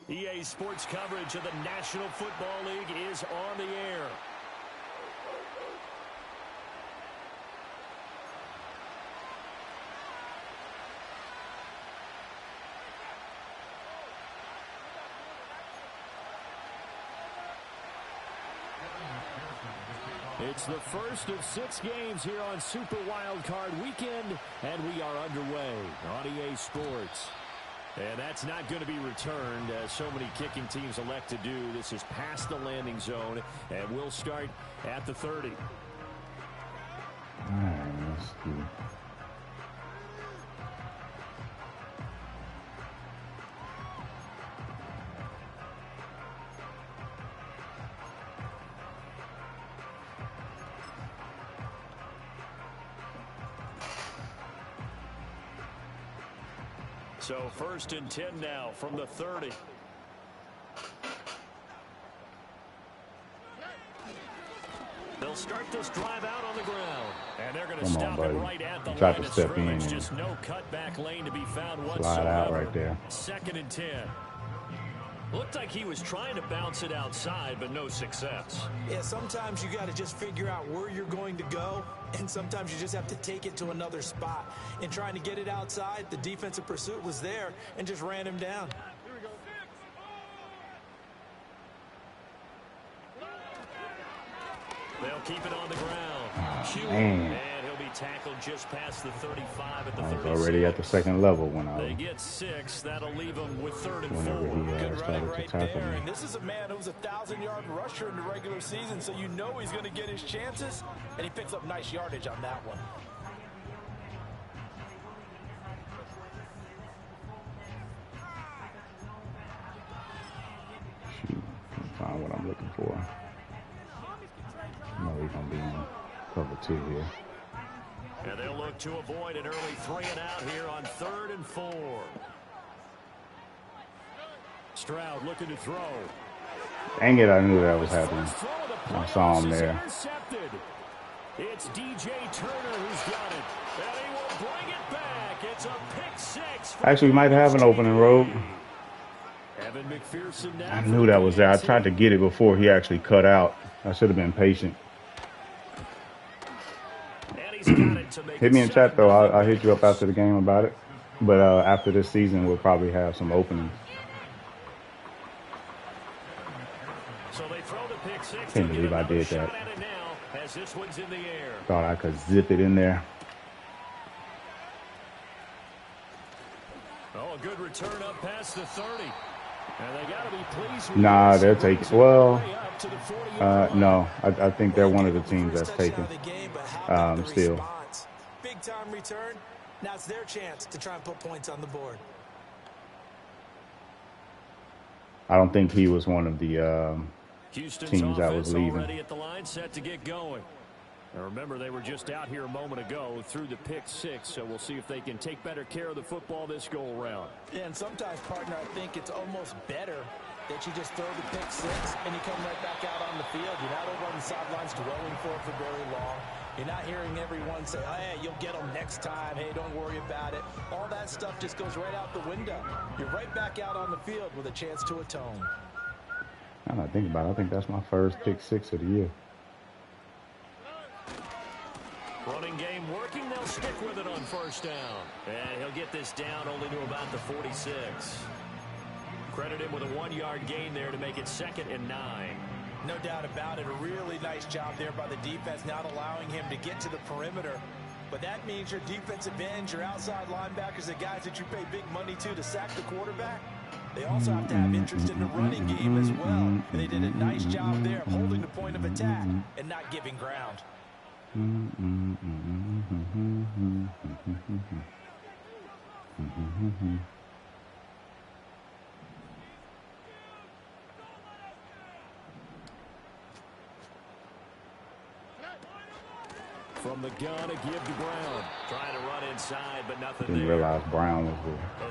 EA Sports coverage of the National Football League is on the air. It's the first of 6 games here on Super Wildcard Weekend, and we are underway on EA Sports. And that's not going to be returned, as so many kicking teams elect to do. This is past the landing zone, and we'll start at the 30. All right, let's see. So 1st and 10 now from the 30. They'll start this drive out on the ground. And they're going to stop it right at the line of scrimmage. Just no cutback lane to be found whatsoever. Slide out right there. 2nd and 10. Looked like he was trying to bounce it outside, but no success. Yeah, sometimes you got to just figure out where you're going to go, and sometimes you just have to take it to another spot. In trying to get it outside, the defensive pursuit was there and just ran him down. They'll keep it on the ground. Man. And he'll be tackled just past the 35 at the 36. I was already at the second level when I They get 6. That'll leave them with 3rd and 4. whenever he Good started running to right tackle there. me. And this is a man who's a 1,000-yard rusher in the regular season, so you know he's going to get his chances, and he picks up nice yardage on that one. Shoot, can't find what I'm looking for. No, he's gonna be in cover 2 here. And they'll look to avoid an early 3 and out here on 3rd and 4. Stroud looking to throw. Dang it, I knew that was happening. I saw him there. It's DJ Turner who's got it. And he will bring it back. It's a pick 6. Actually, we might have an opening road. Evan McPherson I knew that was there. I tried to get it before he actually cut out. I should have been patient. Hit me in chat, though. I'll hit you up after the game about it. But after this season, we'll probably have some openings. So they throw the pick 6. Can't believe I did that. As this one's in the air. Thought I could zip it in there. Oh, a good return up past the 30. And they got to be pleased with Nah, they're taking. Well, no. I think they're one of the teams that's taking. Still. Big time return. Now it's their chance to try and put points on the board. I don't think he was one of the teams that was leaving. Already at the line, set to get going. Now remember, they were just out here a moment ago through the pick 6, so we'll see if they can take better care of the football this go around. Yeah, and sometimes, partner, I think it's almost better that you just throw the pick 6 and you come right back out on the field. You're not over on the sidelines dwelling for it for very long. You're not hearing everyone say, hey, you'll get them next time. Hey, don't worry about it. All that stuff just goes right out the window. You're right back out on the field with a chance to atone. Now that I think about it, I think that's my first pick 6 of the year. Running game working. They'll stick with it on 1st down. And he'll get this down only to about the 46. Credit him with a 1-yard gain there to make it 2nd and 9. No doubt about it. A really nice job there by the defense, not allowing him to get to the perimeter. But that means your defensive ends, your outside linebackers, the guys that you pay big money to sack the quarterback, they also have to have interest in the running game as well. And they did a nice job there of holding the point of attack and not giving ground. From the gun, a give to Brown. Trying to run inside, but nothing Didn't there. realize Brown was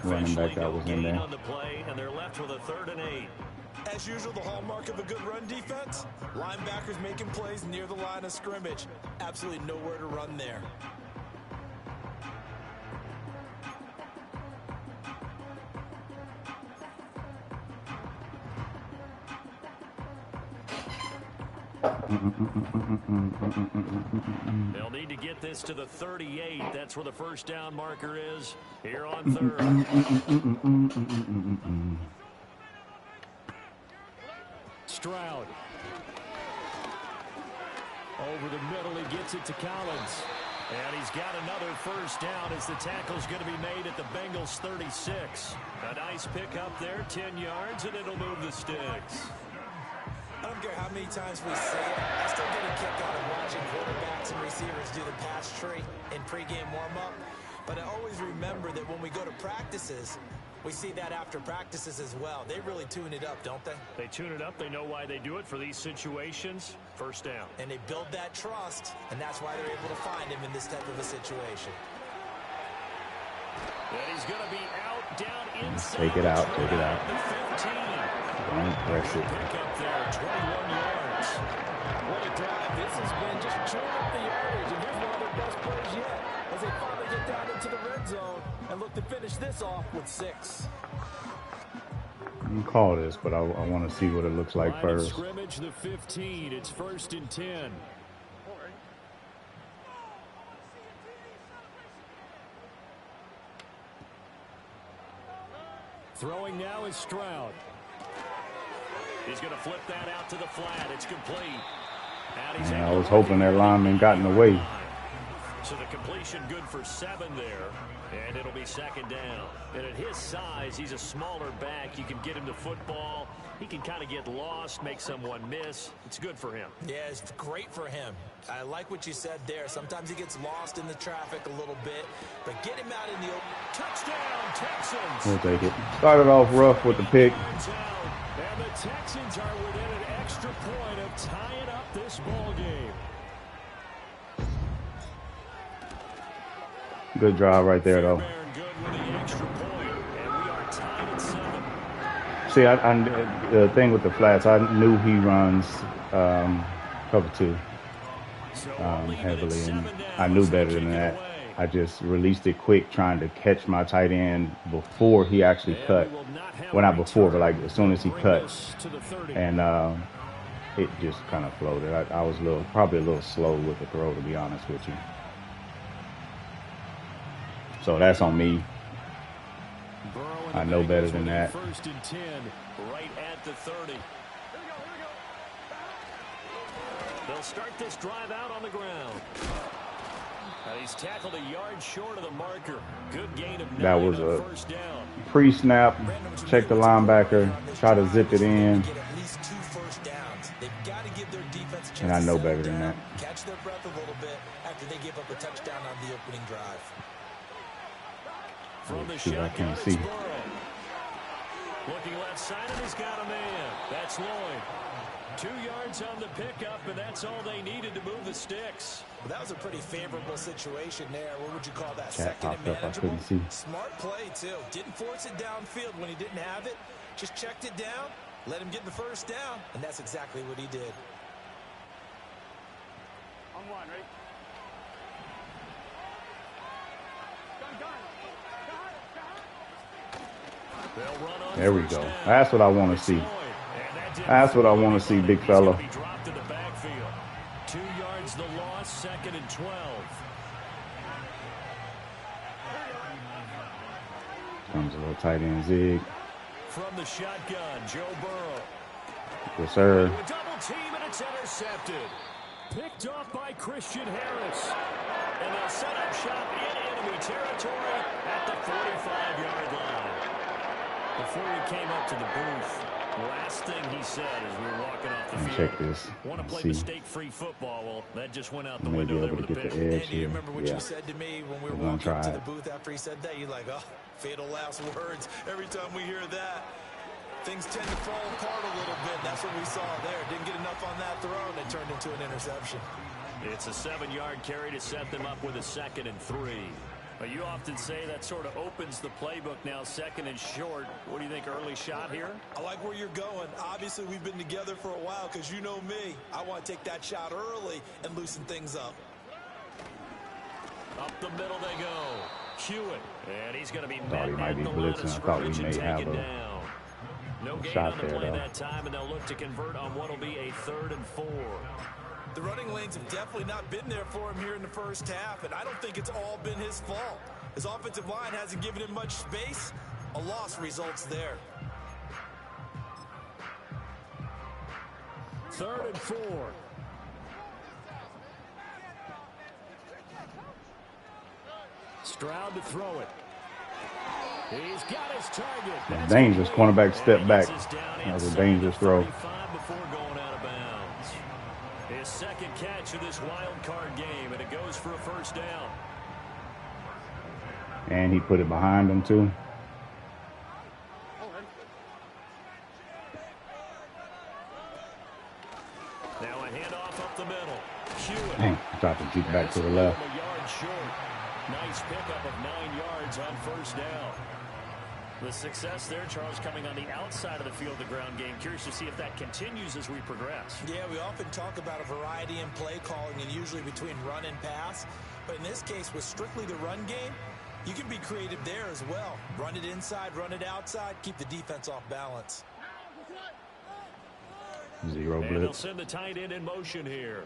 the running back that was in there. On the play, and they're left with a 3rd and 8. As usual, the hallmark of a good run defense, linebackers making plays near the line of scrimmage. Absolutely nowhere to run there. They'll need to get this to the 38. That's where the first down marker is here on third. Stroud. Over the middle, he gets it to Collins. And he's got another first down as the tackle's going to be made at the Bengals 36. A nice pickup there, 10 yards, and it'll move the sticks. I don't care how many times we say it, I still get a kick out of watching quarterbacks and receivers do the pass tree in pregame warm-up. But I always remember that when we go to practices, we see that after practices as well. They really tune it up, don't they? They tune it up. They know why they do it for these situations. First down. And they build that trust, and that's why they're able to find him in this type of a situation. And he's going to be out, down inside. Take it out. Take it out. The 15. Don't press it. Pick up there, 21 yards. What a drive. This has been just chewing up the yardage, and here's one of their best plays yet as they finally get down into the red zone and look to finish this off with 6. You can call this, but I want to see what it looks like first. Scrimmage the 15. It's 1st and 10. Throwing now is Stroud. He's going to flip that out to the flat. It's complete. Yeah, I was hoping that lineman got in the way. So the completion good for 7 there. And it'll be 2nd down. And at his size, he's a smaller back. You can get him the football. He can kind of get lost, make someone miss. It's good for him. Yeah, it's great for him. I like what you said there. Sometimes he gets lost in the traffic a little bit. But get him out in the open. Touchdown, Texans. We'll take it. Started off rough with the pick. And the Texans are within an extra point of tying up this ball game. Good drive right there, though. See, the thing with the flats, I knew he runs cover 2 heavily, and I knew better than that. I just released it quick, trying to catch my tight end before he actually cut. Well, not before, but like as soon as he cut, and it just kind of floated. I was probably a little slow with the throw, to be honest with you. So that's on me. I know better than that. 1st and 10, right at the 30. They'll start this drive out on the ground. He's tackled a yard short of the marker. Good gain of 9. That was a first down. Pre-snap. Check the linebacker. Try to zip it in. And I know better than that. Catch their breath a little bit after they give up a touchdown on the opening drive. From the I can't see. Looking left side, and he's got a man. That's Lloyd. 2 yards on the pickup, and that's all they needed to move the sticks. Well, that was a pretty favorable situation there. What would you call that? Cat Second and popped up. I manageable? couldn't see. Smart play, too. Didn't force it downfield when he didn't have it. Just checked it down, let him get the first down, and that's exactly what he did. On 1, right? There we go. That's what I want to see. That's what I want to see, big fella. 2 yards the loss, 2nd and 12. Comes a little tight end zig. From the shotgun, Joe Burrow. Yes, sir. Double team, and it's intercepted. Picked off by Christian Harris. And they'll set up shop in enemy territory at the 45-yard line. Before we came up to the booth, the last thing he said as we were walking off the field. Check this. Want to play mistake-free football. Well, that just went out the Maybe window able there to with get the the pick. edge Do you here. remember what you said to me when we were walking up to the booth after he said that? You're like, oh, fatal last words. Every time we hear that, things tend to fall apart a little bit. That's what we saw there. Didn't get enough on that throw, and it turned into an interception. It's a 7-yard carry to set them up with a 2nd and 3. But you often say that sort of opens the playbook now, 2nd and short. What do you think, early shot here? I like where you're going. Obviously, we've been together for a while because you know me. I want to take that shot early and loosen things up. Up the middle they go. Hewitt. And he's going to be Thought he might be blitzing. I thought we may have a No gain shot on the there, play though. that time, and they'll look to convert on what will be a 3rd and 4. The running lanes have definitely not been there for him here in the first half, and I don't think it's all been his fault. His offensive line hasn't given him much space. A loss results there. 3rd and 4. Stroud to throw it. He's got his target. Dangerous cornerback step back. That was a dangerous throw. Before going out of bounds. His 2nd catch of this wild card game, and it goes for a 1st down. And he put it behind him too. Now a handoff up the middle. Hewitt. Dang, I tried to keep back to the left. A yard short. Nice pickup of 9 yards on 1st down. The success there, Charles, coming on the outside of the field, the ground game. Curious to see if that continues as we progress. Yeah, we often talk about a variety in play calling and usually between run and pass. But in this case, with strictly the run game, you can be creative there as well. Run it inside, run it outside, keep the defense off balance. Zero And they'll blitz. send the tight end in motion here.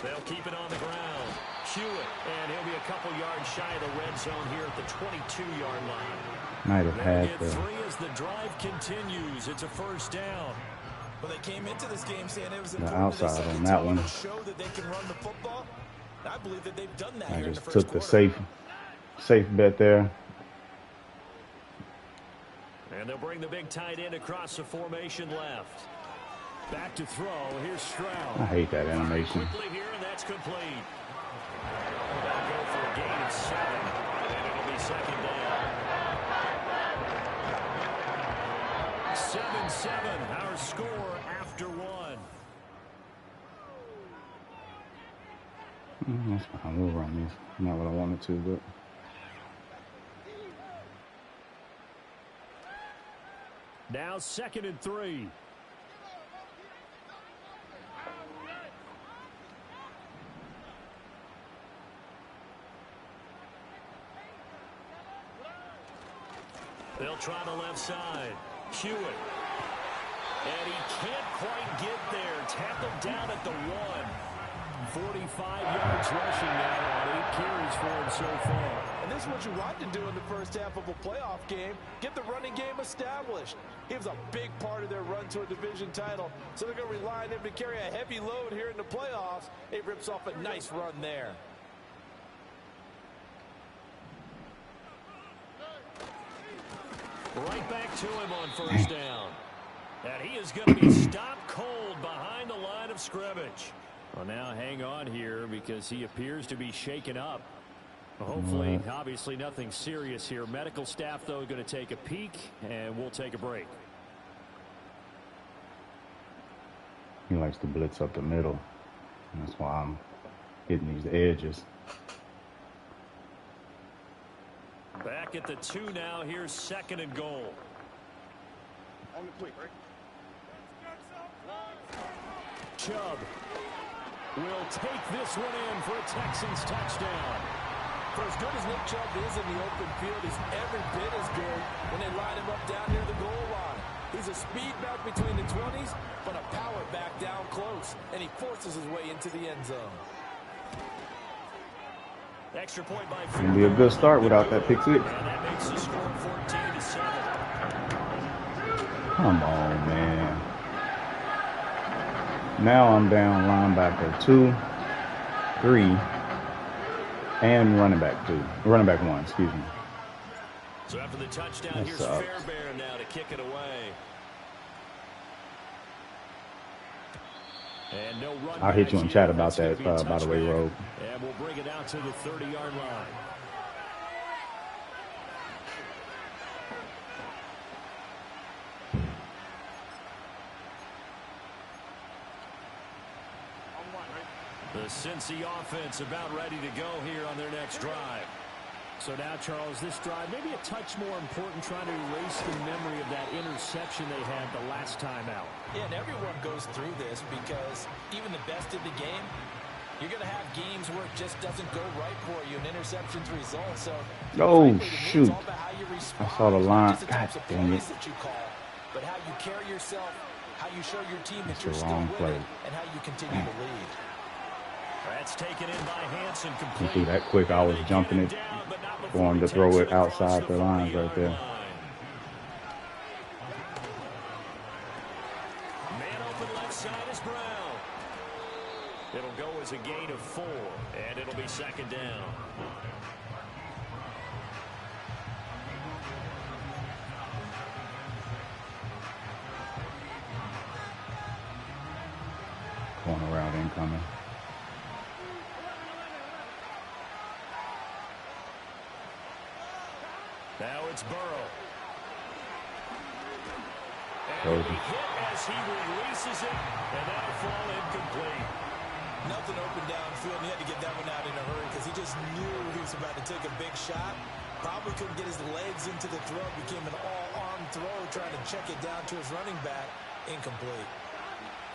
They'll keep it on the ground. Hewitt, and he'll be a couple yards shy of the red zone here at the 22-yard line. Might have had Get 3 as the drive continues. It's a 1st down. Well, they came into this game saying it was the important to outside on that one. show that they can run the football. I believe that they've done that I here in the just first took the quarter. safe bet there. And they'll bring the big tight end across the formation left. Back to throw. Here's Stroud. I hate that animation. Quickly here, and that's complete. They'll go for a gain of 7, and it'll be 2nd down. 7-7, our score after 1. That's fine. We'll run this. Not what I wanted to, but Now 2nd and 3. They'll try the left side. Hewitt. And he can't quite get there. Tackled down at the 1. 45 yards rushing now on 8 carries for him so far. And this is what you want to do in the first half of a playoff game. Get the running game established. He was a big part of their run to a division title. So they're going to rely on him to carry a heavy load here in the playoffs. He rips off a nice run there. Right back to him on 1st down. And he is going to be stopped cold behind the line of scrimmage. Well, now hang on here because he appears to be shaken up. Hopefully, obviously nothing serious here. Medical staff, though, going to take a peek, and we'll take a break. he likes to blitz up the middle. And that's why I'm hitting these edges. Back at the 2 now. Here's 2nd and goal. On the quick, right? Chubb will take this one in for a Texans touchdown. For as good as Nick Chubb is in the open field, he's every bit as good when they line him up down near the goal line. He's a speed back between the 20s, but a power back down close, and he forces his way into the end zone. Extra point by It's gonna be a good start without that pick 6. And that makes the score 14-7. Come on, man. Now I'm down linebacker 2, 3, and running back 2. Running back 1, excuse me. So after the touchdown, That here's sucks. Fairbairn now to kick it away. And no run I'll hit you in back chat here. about That's that, gonna be a by the way, touchback. Rogue. And we'll bring it out to the 30-yard line. The Cincy offense about ready to go here on their next drive. So now, Charles, this drive maybe a touch more important, trying to erase the memory of that interception they had the last time out. Yeah, and everyone goes through this because even the best of the game, you're going to have games where it just doesn't go right for you, and interceptions result. So, Oh, frankly, to me, it's shoot. all about how you respond, I saw the not line. just the types God of dang plays it. that you call. but how you carry yourself, how you show your team that That's you're the still wrong with play. it, and how you continue to lead. That's taken in by Hansen, He complete. threw that quick. I was jumping it for him to throw it outside the lines right there. Man open left side is Brown. It'll go as a gain of 4, and it'll be second down. Corner route incoming. Now it's Burrow. Told And you. he hit as he releases it, and that'll fall incomplete. Nothing open downfield, and he had to get that one out in a hurry because he just knew he was about to take a big shot. Probably couldn't get his legs into the throw. Became an all-arm throw, trying to check it down to his running back. Incomplete.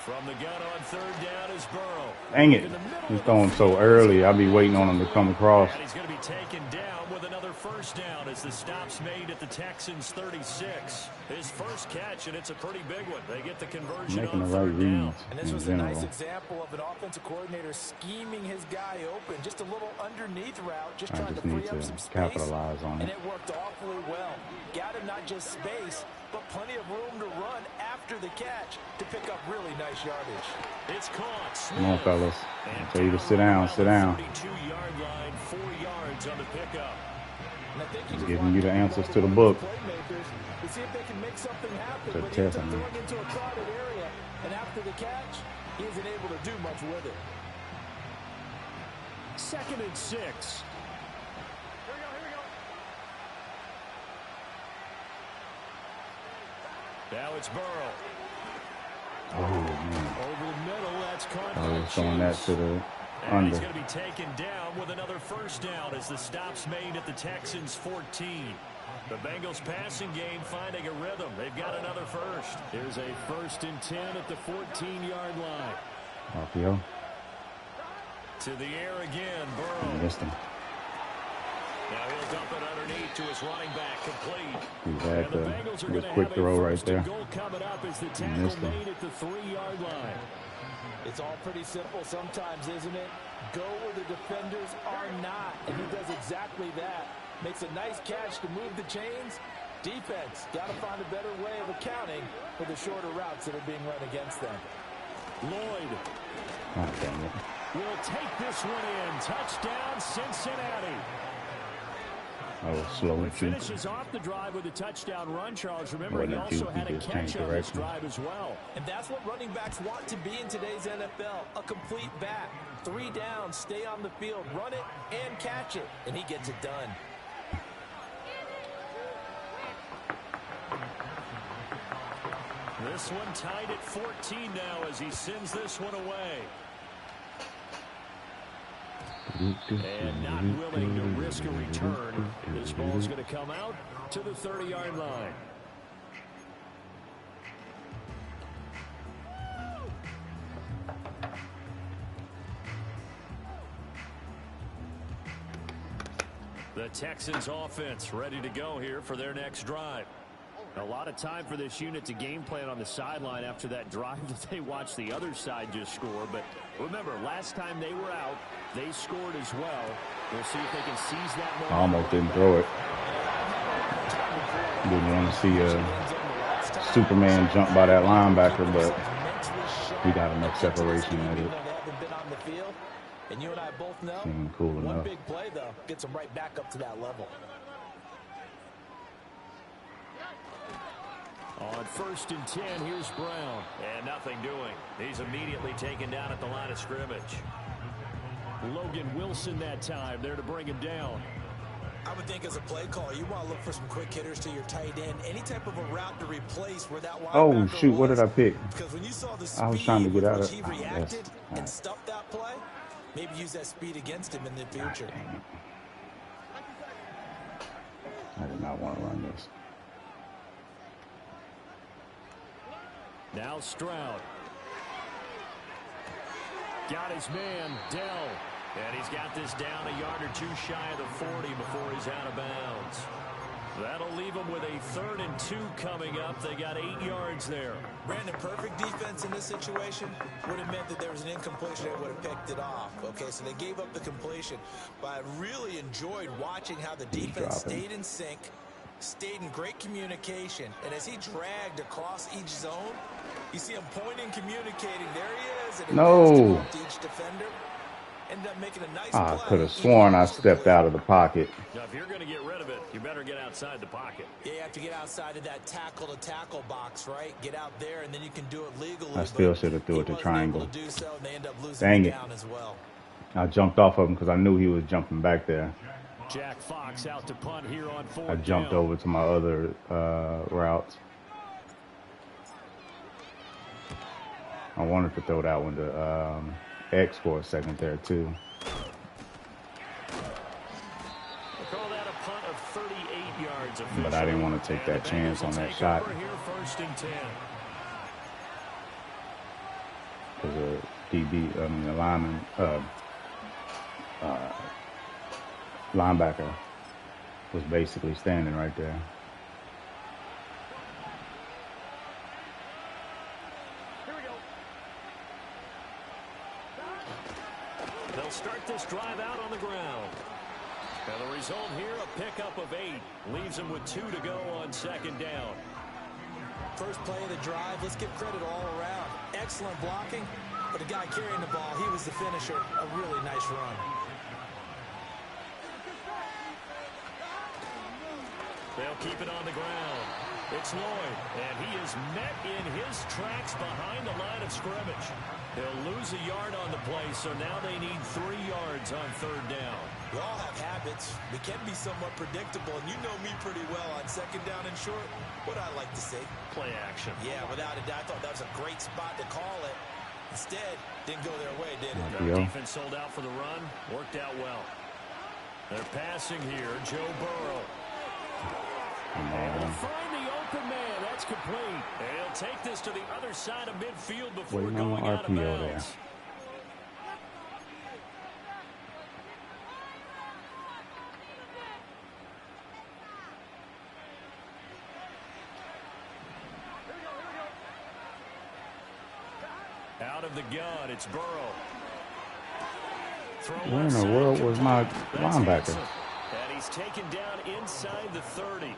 From the gun on third down is Burrow. Dang it. He's throwing so early. I'll be waiting on him to come across. And he's going to be taken down with another first down as the stop's made at the Texans' 36. His first catch, and it's a pretty big one. They get the conversion Making on the right third down. reads And this in was a nice general. example of an offensive coordinator scheming his guy open. Just a little underneath route, just I trying just to need free up to some space. capitalize on And it. it worked awfully well. Got him not just space, but plenty of room to run after the catch to pick up really nice yardage. It's caught. Come on, fellas. And I tell you to sit down, sit down. 42-yard line, 4 yards on the pickup. And I think He's just giving you the want answers all to the the book. playmakers to see if they can make something happen. To But he test ends up him. throwing into a crowded area, and after the catch, he isn't able to do much with it. 2nd and 6. Now it's Burrow. Oh, man. Over the middle, that's caught I by was throwing that Chase. to the And he's under. going to be taken down with another first down as the stop's made at the Texans' 14. The Bengals passing game finding a rhythm. They've got another first. Here's a 1st and 10 at the 14-yard line. RPO. To the air again, Burrow. Missed him. Now he'll dump it underneath to his running back, complete. He And had the the Bengals are good going to quick have throw a right 1st there. and goal coming up as the tackle missed him. made at the 3-yard line. It's all pretty simple sometimes, isn't it? Go where the defenders are not, and he does exactly that. Makes a nice catch to move the chains. Defense got to find a better way of accounting for the shorter routes that are being run against them. Lloyd Oh, dang it. will take this one in. Touchdown, Cincinnati. I was slow He and too. finishes off the drive with a touchdown run, Charles. Remember, he Wasn't a also juke, had he a just catch changed on this direction. drive as well. And that's what running backs want to be in today's NFL, a complete back. 3 downs, stay on the field, run it, and catch it, and he gets it done. This one tied at 14 now as he sends this one away. And not willing to risk a return. This ball's going to come out to the 30-yard line. The Texans offense ready to go here for their next drive. A lot of time for this unit to game plan on the sideline after that drive that they watched the other side just score. But remember, last time they were out, they scored as well. We'll see if they can seize that moment. I almost didn't throw it. Didn't want to see Superman jump by that linebacker, but he got enough separation at it. And you and I both know Seemed cool one enough. big play, though, gets them right back up to that level. On 1st and 10, here's Brown. And nothing doing. He's immediately taken down at the line of scrimmage. Logan Wilson that time there to bring him down. I would think as a play caller, you want to look for some quick hitters to your tight end. Any type of a route to replace where that linebacker Oh, shoot. What did I pick? Because when you saw the speed I was trying to get out with of which he reacted yes. and Right. stuffed that play, maybe use that speed against him in the future. Dang it. I did not want to run this. Now Stroud. Got his man, Dell. And he's got this down a yard or two shy of the 40 before he's out of bounds. That'll leave them with a 3rd and 2 coming up. They got 8 yards there. Brandon, perfect defense in this situation would have meant that there was an incompletion that would have picked it off. Okay, so they gave up the completion. But I really enjoyed watching how the defense stayed in sync, stayed in great communication. And as he dragged across each zone, you see him pointing, communicating. There he is. And no. Each defender. Ended up making a nice I could have sworn I stepped out of the pocket. Now, if you're going to get rid of it, you better get outside the pocket. Yeah, you have to get outside of that tackle-to-tackle box, right? Get out there, and then you can do it legally. I still should have threw it to triangle. To do so, and they end up losing Dang it. down as well. I jumped off of him because I knew he was jumping back there. Jack Fox out to punt here on 4th I jumped down. over to my other routes. I wanted to throw that one to X for a second there too. We'll call that a punt of 38 yards. But I didn't want to take that chance on that shot. Here, 1st and 10. Because the lineman, linebacker was basically standing right there. They'll start this drive out on the ground. And the result here, a pickup of 8. Leaves them with 2 to go on 2nd down. First play of the drive, let's give credit all around. Excellent blocking, but the guy carrying the ball, he was the finisher. A really nice run. They'll keep it on the ground. It's Lloyd, and he is met in his tracks behind the line of scrimmage. He'll lose a yard on the play, so now they need 3 yards on 3rd down. We all have habits. We can be somewhat predictable, and you know me pretty well on 2nd down and short. What I like to say? Play action. Yeah, without a doubt, I thought that was a great spot to call it. Instead, didn't go their way, did it? Their defense sold out for the run. Worked out well. They're passing here. Joe Burrow. Able to find the open man. That's complete. And he'll take this to the other side of midfield before going out of bounds. Out of the gun, it's Burrow. Where in the world was my linebacker? And he's taken down inside the 30.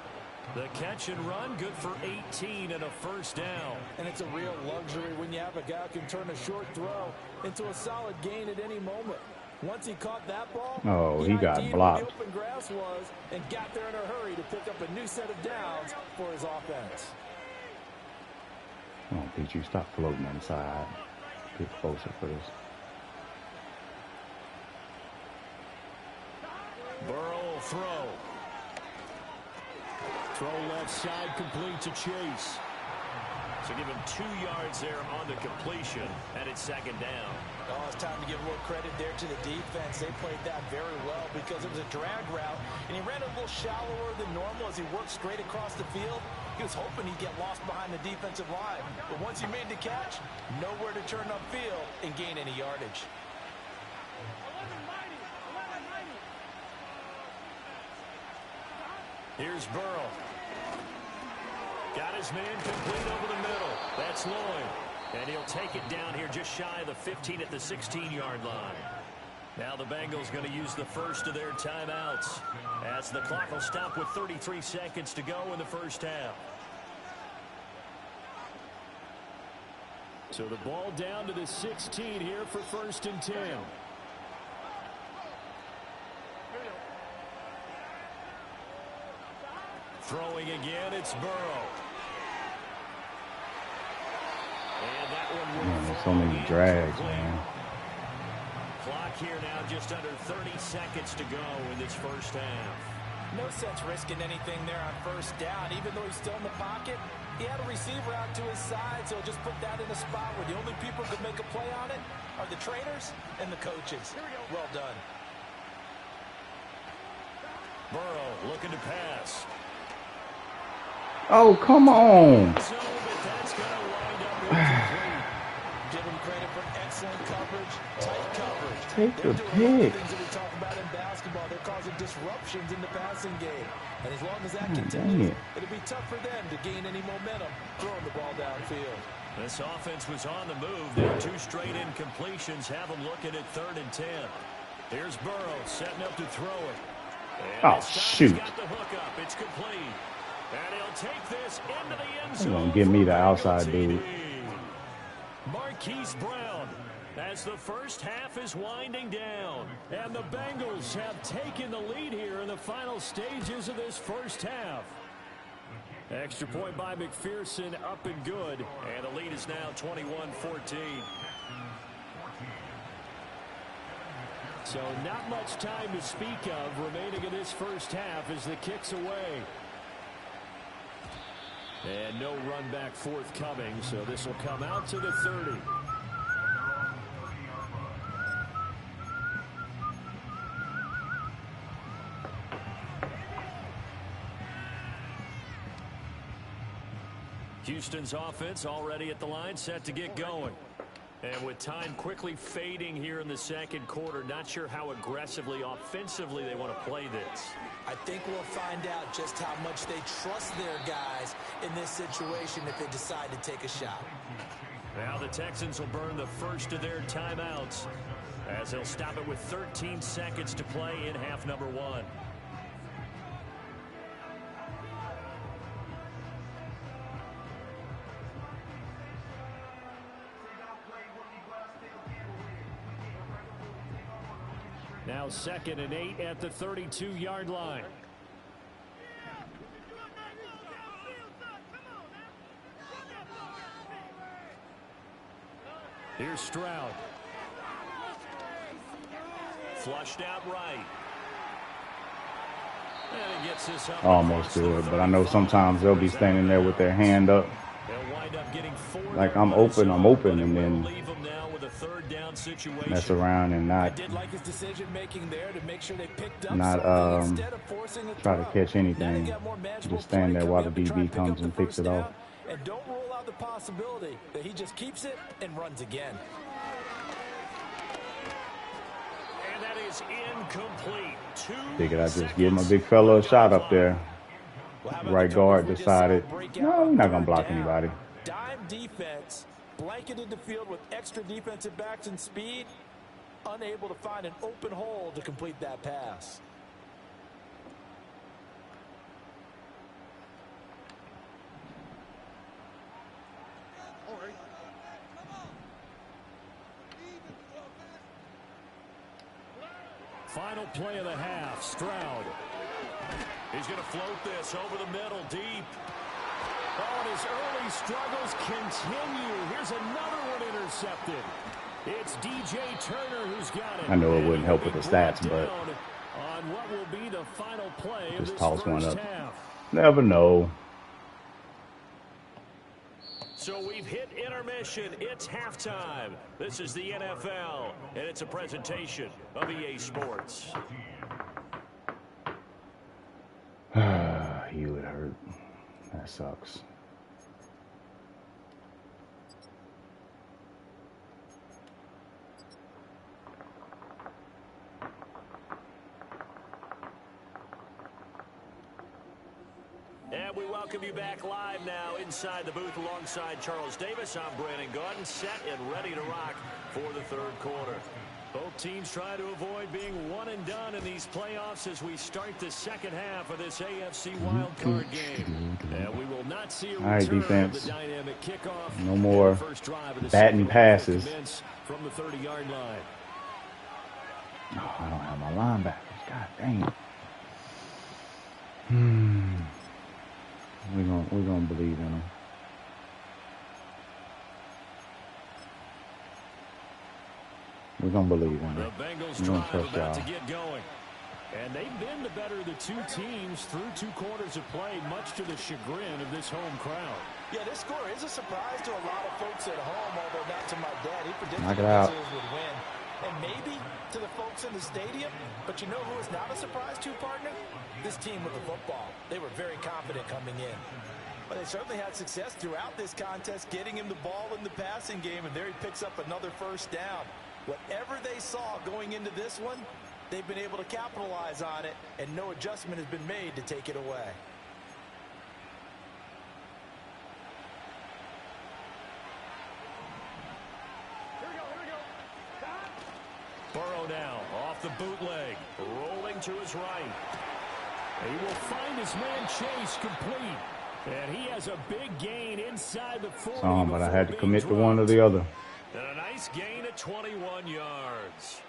The catch and run, good for 18 and a 1st down. And it's a real luxury when you have a guy who can turn a short throw into a solid gain at any moment. Once he caught that ball, he got blocked. The open grass was and got there in a hurry to pick up a new set of downs for his offense. Come on, Pete, you stop floating inside. Get closer for this. Burrow will throw. Throw left side, complete to Chase. So give him 2 yards there on the completion, and it's 2nd down. Oh, it's time to give a little credit there to the defense. They played that very well because it was a drag route, and he ran a little shallower than normal as he worked straight across the field. He was hoping he'd get lost behind the defensive line. But once he made the catch, nowhere to turn upfield and gain any yardage. Here's Burrow. Got his man complete over the middle. That's Lloyd. And he'll take it down here just shy of the 15 at the 16-yard line. Now the Bengals going to use the first of their timeouts as the clock will stop with 33 seconds to go in the 1st half. So the ball down to the 16 here for 1st and 10. Throwing again, it's Burrow. And that one will There's so many drags, man. Clock here now just under 30 seconds to go in this 1st half. No sense risking anything there on 1st down. Even though he's still in the pocket, he had a receiver out to his side, so just put that in a spot where the only people who could make a play on it are the trainers and the coaches. Well done. Burrow looking to pass. Oh, come on. So, but that's going to wind up incomplete. Give him credit for excellent coverage, tight coverage. Take the They're doing pick. things that we talk about in basketball. They're calling causing disruptions in the passing game. And as long as that continues, it'll be tough for them to gain any momentum throwing the ball downfield. This offense was on the move. Their 2 straight incompletions have them looking at 3rd and 10. Here's Burrow setting up to throw it. And oh, shoot. got the hook up. It's complete. And he'll take this into the end zone. He's going to give me the outside dude. Marquise Brown, as the first half is winding down. And the Bengals have taken the lead here in the final stages of this first half. Extra point by McPherson, up and good. And the lead is now 21-14. So not much time to speak of remaining in this first half as the kick's away. And no run back forthcoming, so this will come out to the 30. Houston's offense already at the line, set to get going. And with time quickly fading here in the second quarter, not sure how aggressively, offensively they want to play this. I think we'll find out just how much they trust their guys in this situation if they decide to take a shot. Now the Texans will burn the first of their timeouts as they'll stop it with 13 seconds to play in half number 1. Now 2nd and 8 at the 32-yard line. Here's Stroud. Flushed out right. And it gets this up. Almost do it, but I know sometimes they'll be standing there with their hand up. Like I'm open, and then mess around and not try to catch anything. Just stand there while the DB comes and picks it off. And don't rule out the possibility that he just keeps it and runs again. And that is incomplete. Figured I'd just give my big fella a shot up there. Right guard decided, no, we're not going to block anybody. Dime defense, blanketed the field with extra defensive backs and speed, unable to find an open hole to complete that pass. Final play of the half, Stroud. He's going to float this over the middle, deep. Oh, and his early struggles continue. Here's another one intercepted. It's DJ Turner who's got it. I know it wouldn't help with the stats, but on what will be the final play just of this toss one up. half. Never know. So we've hit intermission. It's halftime. This is the NFL, and it's a presentation of EA Sports. You would hurt. That sucks. And we welcome you back live now inside the booth alongside Charles Davis. I'm Brandon Gaudin, set and ready to rock for the third quarter. Both teams try to avoid being one and done in these playoffs as we start the second half of this AFC wildcard game. And we will not see a return of the dynamic kickoff. No more batting passes. From the 30-yard line. Oh, I don't have my linebackers. God dang. We're gonna believe in them. We're gonna believe in them. The Bengals about to get going. And they've been the better of the two teams through 2 quarters of play, much to the chagrin of this home crowd. Yeah, this score is a surprise to a lot of folks at home, although not to my dad. He predicted the Bengals would win. And maybe to the folks in the stadium, but you know who is not a surprise to, partner? This team with the football. They were very confident coming in. But they certainly had success throughout this contest, getting him the ball in the passing game, and there he picks up another first down. Whatever they saw going into this one, they've been able to capitalize on it, and no adjustment has been made to take it away. Burrow now off the bootleg, rolling to his right. He will find his man Chase complete. And he has a big gain inside the 40. But I had to commit to one or the other. And a nice gain at 21 yards.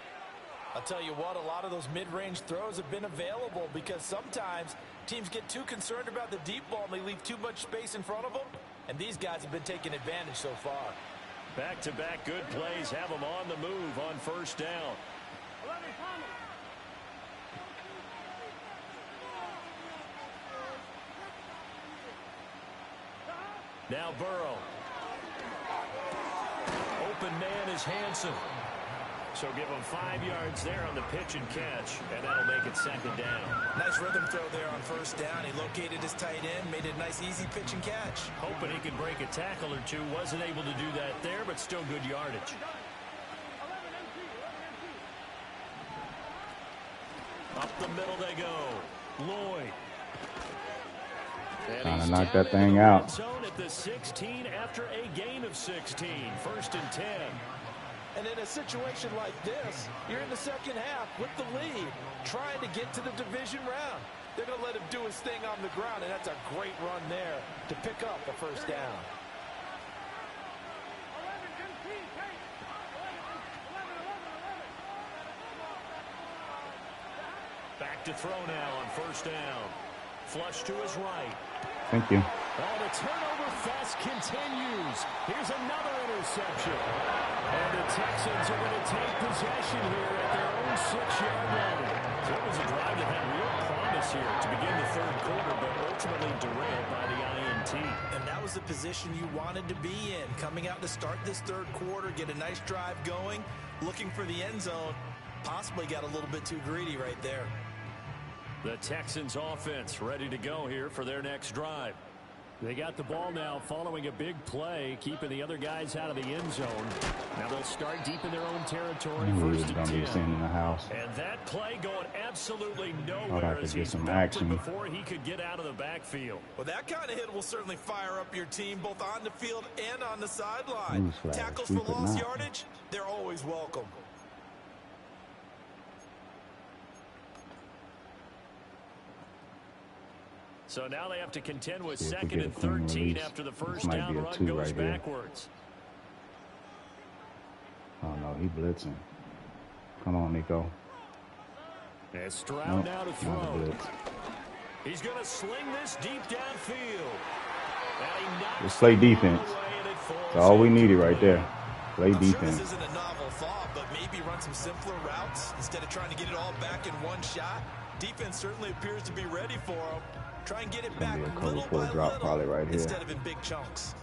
I'll tell you what, a lot of those mid-range throws have been available because sometimes teams get too concerned about the deep ball and they leave too much space in front of them. And these guys have been taking advantage so far. Back-to-back good plays have them on the move on first down. Now Burrow. Open man is Hansen. So give him 5 yards there on the pitch and catch, and that'll make it second down. Nice rhythm throw there on first down. He located his tight end, made it a nice easy pitch and catch. Hoping he could break a tackle or two. Wasn't able to do that there, but still good yardage. Up the middle they go. Lloyd. Trying to knock that thing out. Zone at the 16 after a gain of 16. First and 10. And in a situation like this, you're in the second half with the lead, trying to get to the division round. They're going to let him do his thing on the ground, and that's a great run there to pick up the first down. Back to throw now on first down. Flush to his right. Thank you. Oh, the turnover fest continues. Here's another interception. And the Texans are going to take possession here at their own 6-yard line. So it was a drive that had real promise here to begin the third quarter, but ultimately derailed by the INT. And that was the position you wanted to be in. Coming out to start this third quarter, get a nice drive going, looking for the end zone. Possibly got a little bit too greedy right there. The Texans offense ready to go here for their next drive. They got the ball now following a big play, keeping the other guys out of the end zone. Now they'll start deep in their own territory. First and 10. In the house. And that play going absolutely nowhere as he's some belted action before he could get out of the backfield. Well, that kind of hit will certainly fire up your team both on the field and on the sideline. Tackles for lost yardage, they're always welcome. So now they have to contend with second and 13 after the first down run goes backwards. Oh, no, he blitzing. Come on, Nico. And Stroud now to throw. He's going to sling this deep downfield. Just play defense. That's all we needed right there. Play defense. Sure this isn't a novel thought, but maybe run some simpler routes instead of trying to get it all back in one shot. Defense certainly appears to be ready for him. Try and get it back little by drop little probably right here. instead of in big chunks.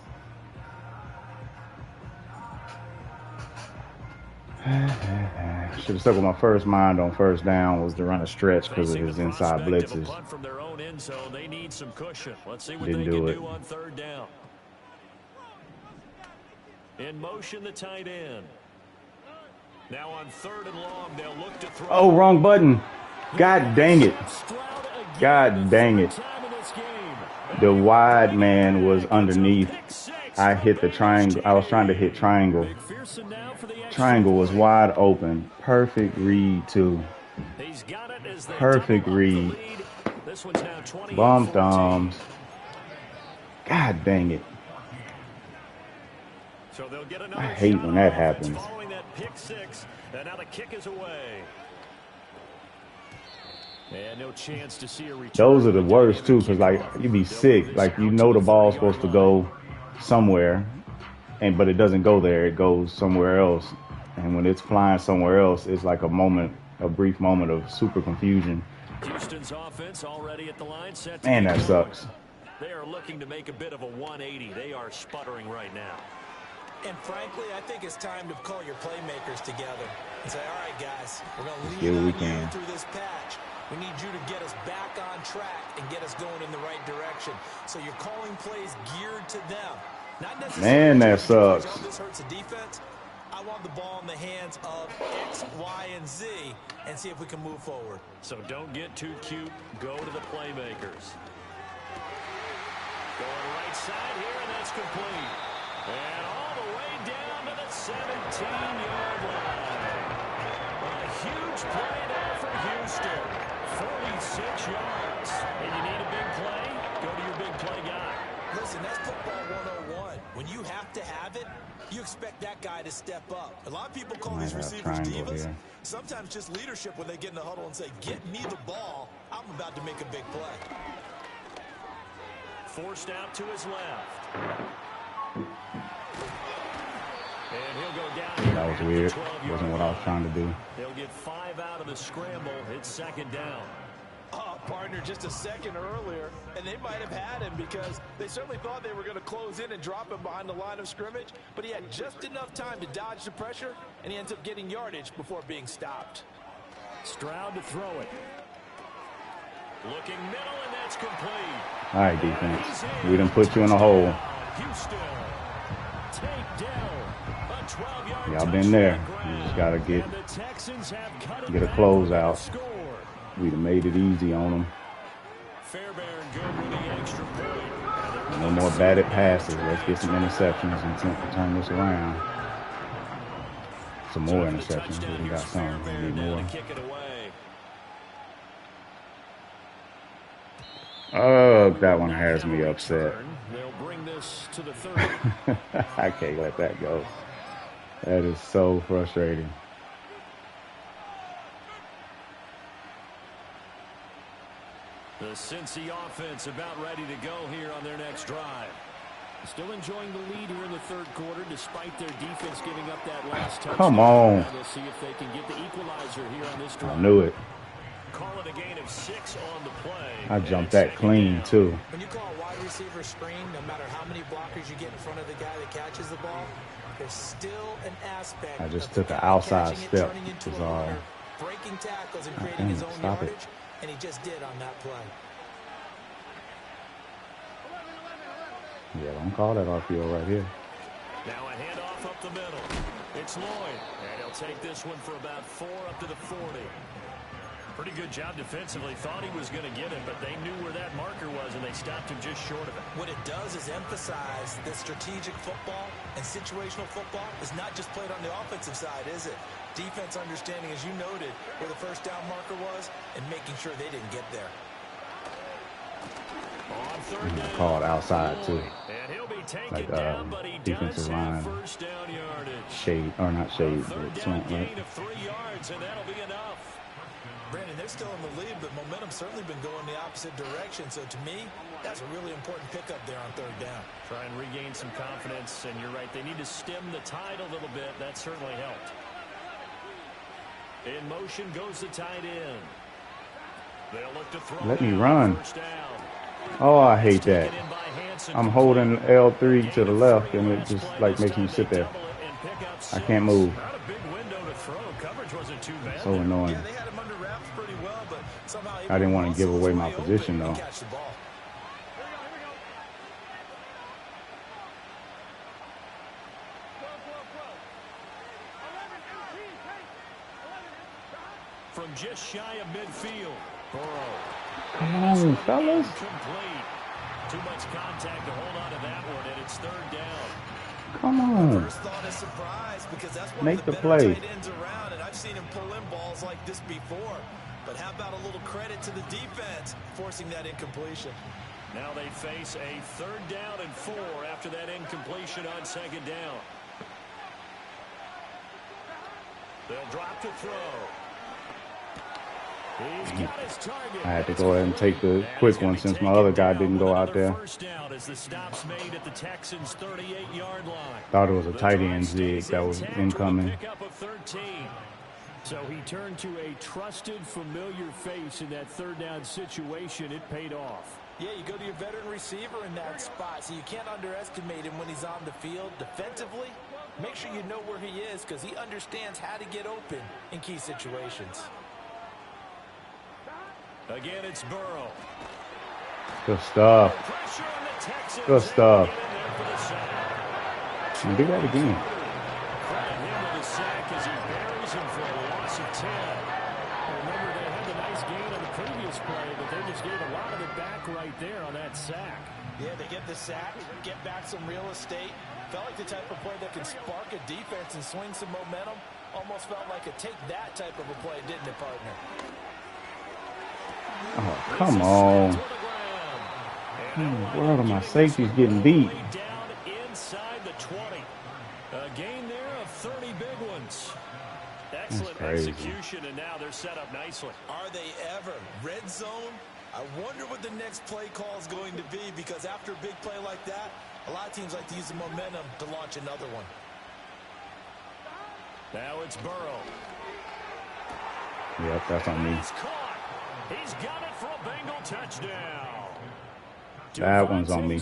Should have stuck with my first mind on first down was to run a stretch because of his inside blitzes. From their own end zone, they need some cushion. Let's see what Didn't they can do do on third down. In motion, the tight end. Now on third and long, they'll look to throw. Oh, wrong button. God dang it. God dang it. The wide man was underneath. I hit the triangle. I was trying to hit triangle. Triangle was wide open. Perfect read, too. Perfect read. Bomb thumbs. God dang it. I hate when that happens. And now the kick is away. And no chance to see a return. Those are the worst too, because like you'd be sick. Like you know the ball's supposed to go somewhere, but it doesn't go there. It goes somewhere else. And when it's flying somewhere else, it's like a brief moment of super confusion. Houston's offense already at the line set. Man, that sucks. They are looking to make a bit of a 180. They are sputtering right now. And frankly, I think it's time to call your playmakers together and say, all right, guys, we're going to lean on you through this patch. We need you to get us back on track and get us going in the right direction. So you're calling plays geared to them. Not necessarily Man, that sucks. This hurts the defense. I want the ball in the hands of X, Y, and Z and see if we can move forward. So don't get too cute. Go to the playmakers. Going right side here, and that's complete. And all the way down to the 17-yard line. A huge play there for Houston. 46 yards. And you need a big play? Go to your big play guy. Listen, that's football 101. When you have to have it, you expect that guy to step up. A lot of people call these receivers divas. Here. Sometimes just leadership when they get in the huddle and say, get me the ball. I'm about to make a big play. Forced out to his left. And he'll go down here. That was weird. Wasn't what I was trying to do. They'll get 5 out of the scramble. It's second down. Partner, just a second earlier, and they might have had him because they certainly thought they were going to close in and drop him behind the line of scrimmage, but he had just enough time to dodge the pressure, and he ends up getting yardage before being stopped. Stroud to throw it. Looking middle, and that's complete. All right, defense. We done put you in a hole. Houston, take down a 12-yard. Y'all been there. You just got to get a closeout. We done made it easy on them. No more batted passes. Let's get some interceptions and turn this around. Some more interceptions. We got some. We need more. Oh, that one has me upset. I can't let that go. That is so frustrating. The Cincy offense about ready to go here on their next drive. Still enjoying the lead here in the third quarter, despite their defense giving up that last touchdown. Come on. They'll see if they can get the equalizer here on this drive. I knew it. Call it a gain of 6 on the play. I jumped that clean, too. When you call a wide receiver screen, no matter how many blockers you get in front of the guy that catches the ball, there's still an aspect. I just took an outside step. Breaking tackles and creating his own yardage. And he just did on that play. Yeah, don't call that RPO right here. Now a handoff up the middle. It's Lloyd. And he'll take this one for about 4 up to the 40. Pretty good job defensively. Thought he was going to get it, but they knew where that marker was, and they stopped him just short of it. What it does is emphasize that strategic football and situational football is not just played on the offensive side, is it? Defense understanding, as you noted, where the first down marker was and making sure they didn't get there. On third down, called outside, too. And he'll be taken Like down, but he defensive does line. have first down yardage. Shade, or not shade, Third but down slant, gain right? of 3 yards, and that'll be enough. Brandon, they're still in the lead, but momentum's certainly been going the opposite direction. So to me, that's a really important pickup there on third down. Try and regain some confidence, and you're right. They need to stem the tide a little bit. That certainly helped. In motion goes the tight end. They'll look to throw. Let me run. First down. Oh, I hate that. I'm holding L3 to the left, and it just like makes me sit there. I can't move. Not a big window to throw. Coverage wasn't too bad. So annoying. Yeah, they had him under wraps pretty well, but somehow I didn't want to give away my position, though. catch the ball. From just shy of midfield. Burrow. Come on, fellas. Complete. Too much contact to hold on to that one, and it's third down. Come on. First thought is surprise because that's one Make of the the better play. tight ends around, and I've seen him pull in balls like this before. But how about a little credit to the defense forcing that incompletion? Now they face a third down and 4 after that incompletion on second down. They'll drop to throw. He's got his target. I had to go ahead and take the quick one since my other guy didn't go out there. First down as the stop's made at the Texans' 38-yard line. Thought it was a tight end zig that was incoming. Pickup of 13. So he turned to a trusted, familiar face in that third down situation. It paid off. Yeah, you go to your veteran receiver in that spot, so you can't underestimate him when he's on the field. Defensively, make sure you know where he is because he understands how to get open in key situations. Again, it's Burrow. Good stuff. Pressure on the Texans. Good stuff. Get in there for the sack. And do that again. Credit him with there on that sack. Yeah, they get the sack, get back some real estate. Felt like the type of play that can spark a defense and swing some momentum. Almost felt like a take that type of a play, didn't it, partner? Oh, come on. In the world, my safety's getting beat. Down inside the 20. A gain there of 30 big ones. Excellent execution, and now they're set up nicely. Are they ever? Red zone? I wonder what the next play call is going to be, because after a big play like that, a lot of teams like to use the momentum to launch another one. Now it's Burrow. Yep, that's on me. He's caught. He's got it for a Bengal touchdown. That one's on me.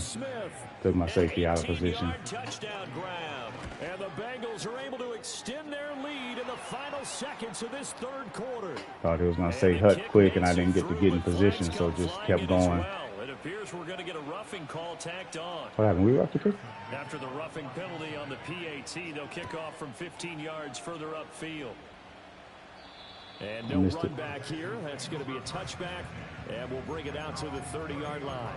Took my safety out of position. Touchdown grab. And the Bengals are able to extend their lead in the final seconds of this third quarter. Thought he was going to say hut quick, and I didn't get to get in position, so just kept going. It appears we're going to get a roughing call tacked on. What happened? We roughed the kick? After the roughing penalty on the PAT, they'll kick off from 15 yards further upfield. And no run back here. That's going to be a touchback, and we'll bring it out to the 30-yard line.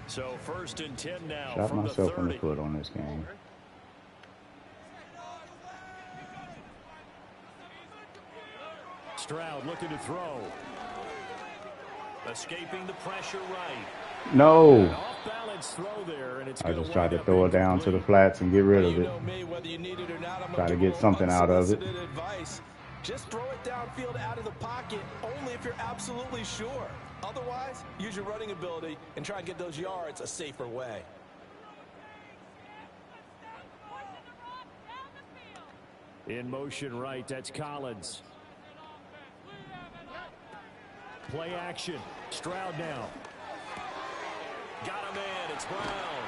So 1st and 10 now. Shot from myself the 30. in the foot on this game. Stroud looking to throw. Escaping the pressure right. No. Off-balance throw there, and it's I just tried to throw it down to the flats and get rid of it. Try to get something out of it. Just throw it downfield out of the pocket only if you're absolutely sure. Otherwise, use your running ability and try and get those yards a safer way. In motion right, that's Collins. Play action. Stroud now. Got a man. It's Brown.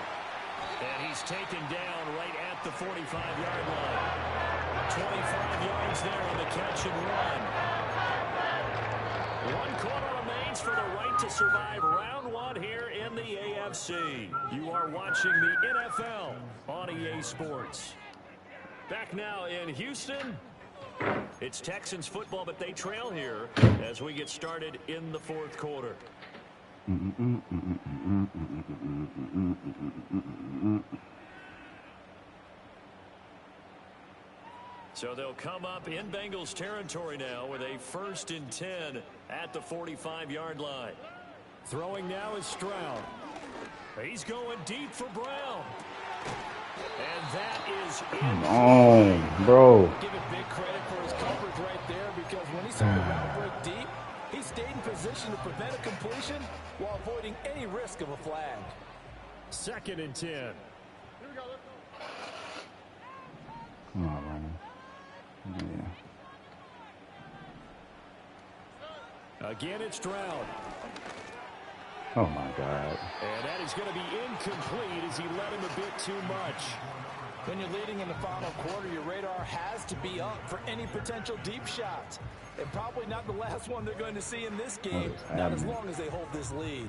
And he's taken down right at the 45-yard line. 25 yards there on the catch and run. 1 quarter remains for the right to survive round 1 here in the AFC. You are watching the NFL on EA Sports. Back now in Houston. It's Texans football, but they trail here as we get started in the 4th quarter. So they'll come up in Bengals territory now with a 1st and 10 at the 45-yard line. Throwing now is Stroud. He's going deep for Brown. And that is Come on, bro. Give him big credit for his coverage right there, because when he saw the route break deep, he stayed in position to prevent a completion while avoiding any risk of a flag. 2nd and 10. Come on, Ryan. Yeah. Again, it's Stroud. Oh, my God. And that is going to be incomplete as he led him a bit too much. When you're leading in the final quarter, your radar has to be up for any potential deep shots. And probably not the last one they're going to see in this game, not as long as they hold this lead.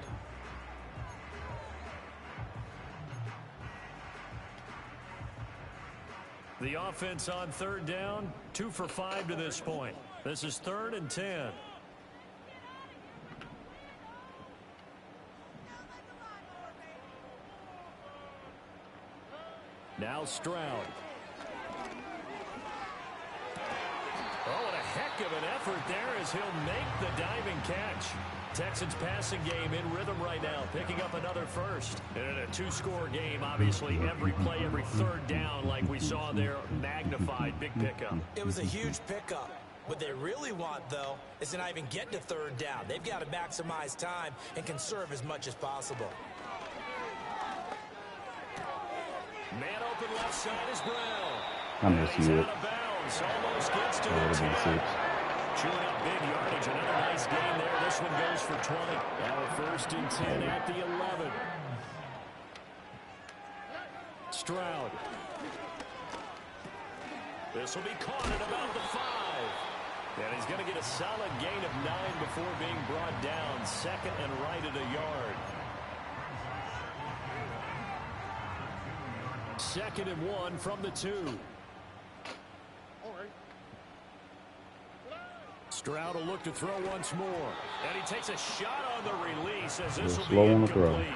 The offense on 3rd down, 2 for 5 to this point. This is 3rd and 10. Now Stroud. Oh, and a heck of an effort there as he'll make the diving catch. Texans passing game in rhythm right now, picking up another first. And in a 2-score game, obviously every play, every 3rd down like we saw there, magnified, big pickup. It was a huge pickup. What they really want, though, is to not even get to 3rd down. They've got to maximize time and conserve as much as possible. Man open left side is Brown. I miss you. Out of bounds, almost gets to the 10. Chewing up big yardage. Another nice gain there. This one goes for 20. Now a 1st and 10 at the 11. Stroud. This will be caught at about the 5. And he's going to get a solid gain of 9 before being brought down. 2nd and right at a yard. 2nd and 1 from the 2. Stroud will look to throw once more. And he takes a shot on the release as this will be incomplete.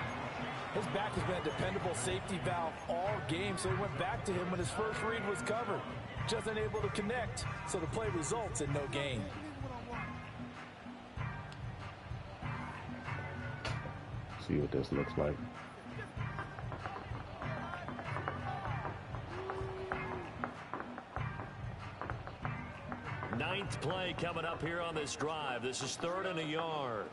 His back has been a dependable safety valve all game, so he went back to him when his first read was covered. Just unable to connect, so the play results in no gain. See what this looks like. Ninth play coming up here on this drive. This is 3rd and a yard.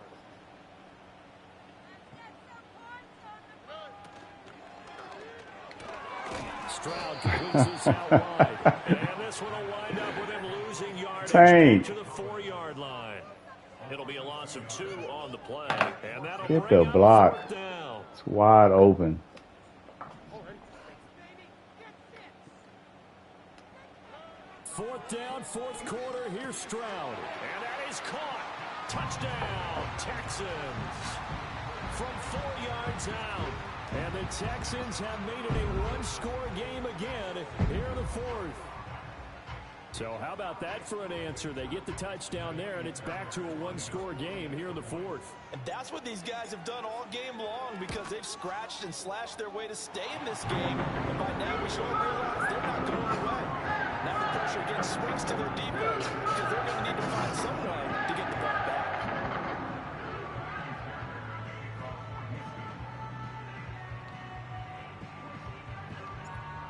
Stroud completes this out wide. And this one will wind up with him losing yardage to the 4-yard line. It'll be a loss of 2 on the play. And that'll get the block. It's wide open. Fourth down, 4th quarter. Here's Stroud. And that is caught. Touchdown, Texans. From 4 yards out. And the Texans have made it a 1-score game again here in the 4th. So how about that for an answer? They get the touchdown there, and it's back to a 1-score game here in the 4th. And that's what these guys have done all game long, because they've scratched and slashed their way to stay in this game. And by now we should all realize they're not going away. Now the pressure again swings to their defense, because they're going to need to find some way to get the ball back.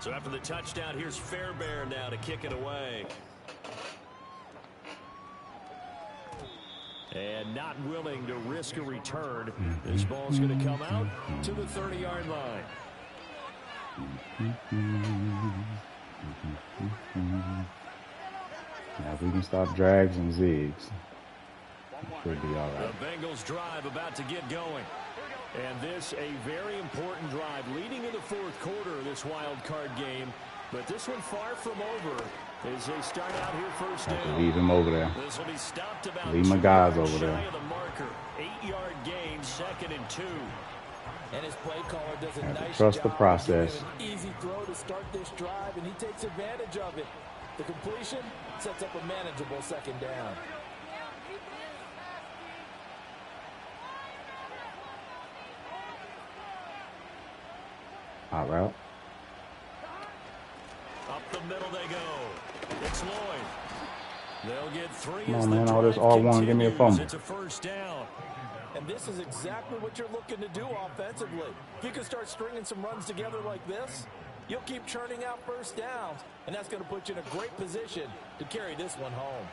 So after the touchdown, here's Fairbairn now to kick it away. And not willing to risk a return. This ball's going to come out to the 30-yard line. Now if we can stop drags and zigs, we'll be all right. The Bengals drive about to get going. And this a very important drive leading in the 4th quarter of this wild card game. But this one far from over as they start out here first down. Leave him over there. This will be stopped about leave my guys over there. The marker. 8-yard gain, 2nd and 2. And his play caller does a nice trust job the process. of giving an easy throw to start this drive, and he takes advantage of it. The completion sets up a manageable 2nd down. Hot route. Up the middle they go. It's Lloyd. They'll get 3. Come on, man. All this R1. Give me a fumble. It's a 1st down. And this is exactly what you're looking to do offensively. If you can start stringing some runs together like this, you'll keep churning out 1st downs, and that's going to put you in a great position to carry this one home.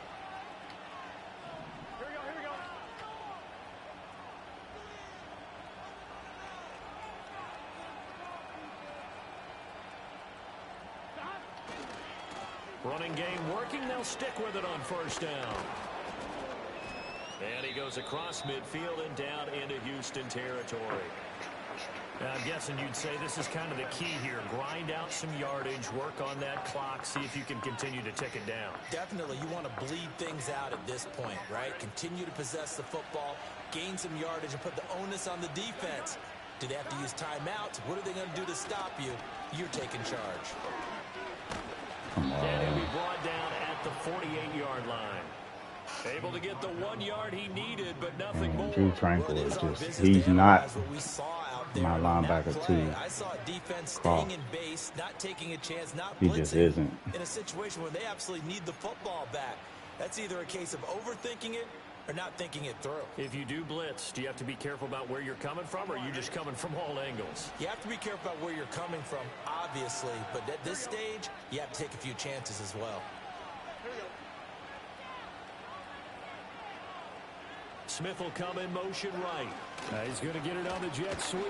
Here we go. Running game working. They'll stick with it on 1st down. And he goes across midfield and down into Houston territory. Now, I'm guessing you'd say this is kind of the key here. Grind out some yardage, work on that clock, see if you can continue to tick it down. Definitely, you want to bleed things out at this point, right? Continue to possess the football, gain some yardage, and put the onus on the defense. Do they have to use timeouts? What are they going to do to stop you? You're taking charge. Come on. And he'll be brought down at the 48-yard line. Able to get the 1 yard he needed, but nothing more. Drew Tranquil is just, he's not my linebacker too. I saw a defense staying in base, not taking a chance, not He blitzing. just isn't. In a situation where they absolutely need the football back. That's either a case of overthinking it or not thinking it through. If you do blitz, do you have to be careful about where you're coming from, or are you just coming from all angles? You have to be careful about where you're coming from, obviously, but at this stage, you have to take a few chances as well. Smith will come in motion right. He's going to get it on the jet sweep.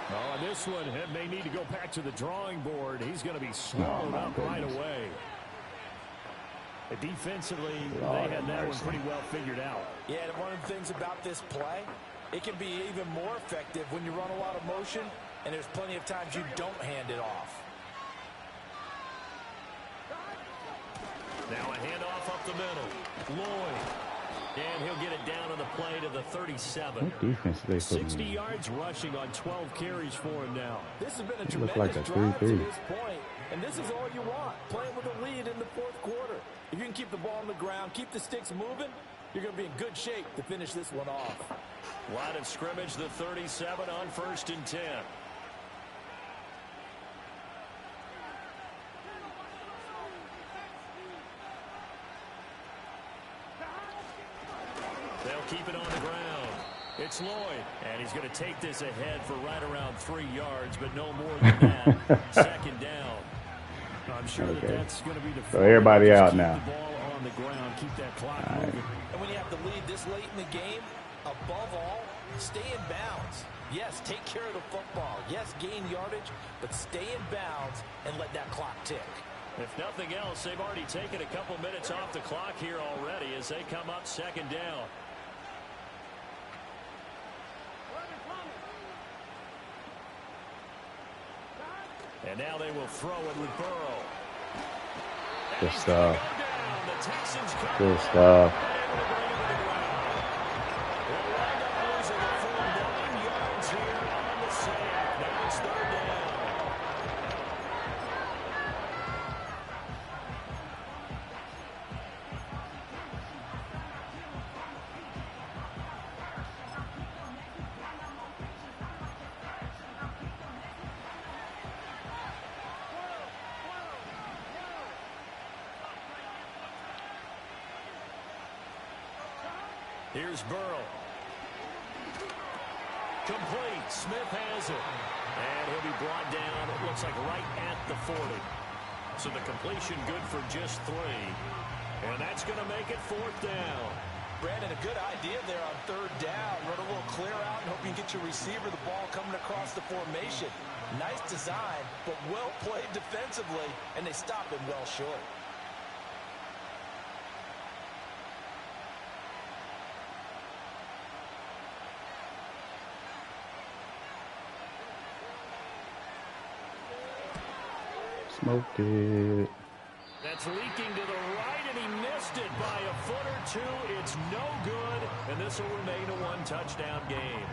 Oh, and this one may need to go back to the drawing board. He's going to be swallowed up right away. Defensively, they had that one pretty well figured out. Yeah, and one of the things about this play, it can be even more effective when you run a lot of motion, and there's plenty of times you don't hand it off. Now a handoff up the middle. Lloyd. And he'll get it down on the play to the 37. What defense they put 60 yards rushing on 12 carries for him now. This has been a It tremendous looked like a drive to 3-3. this point. And this is all you want, playing with a lead in the fourth quarter. If you can keep the ball on the ground, keep the sticks moving, you're going to be in good shape to finish this one off. Line of scrimmage, the 37 on 1st and 10. They'll keep it on the ground. It's Lloyd, and he's going to take this ahead for right around 3 yards, but no more than that. 2nd down. I'm sure that's going to be the so everybody out now. The ball on the ground, keep that clock right. moving. And when you have the lead this late in the game, above all, stay in bounds. Yes, take care of the football. Yes, gain yardage, but stay in bounds and let that clock tick. If nothing else, they've already taken a couple minutes off the clock here already as they come up 2nd down. And now they will throw it with Burrow. Good stuff. Good stuff. Here's Burrow. Complete. Smith has it. And he'll be brought down, it looks like right at the 40. So the completion good for just 3. And that's going to make it 4th down. Brandon, a good idea there on 3rd down. Run a little clear out and hope you can get your receiver the ball coming across the formation. Nice design, but well played defensively, and they stop him well short. Smoked it. That's leaking to the right, and he missed it by a foot or 2. It's no good, and this will remain a 1-touchdown game.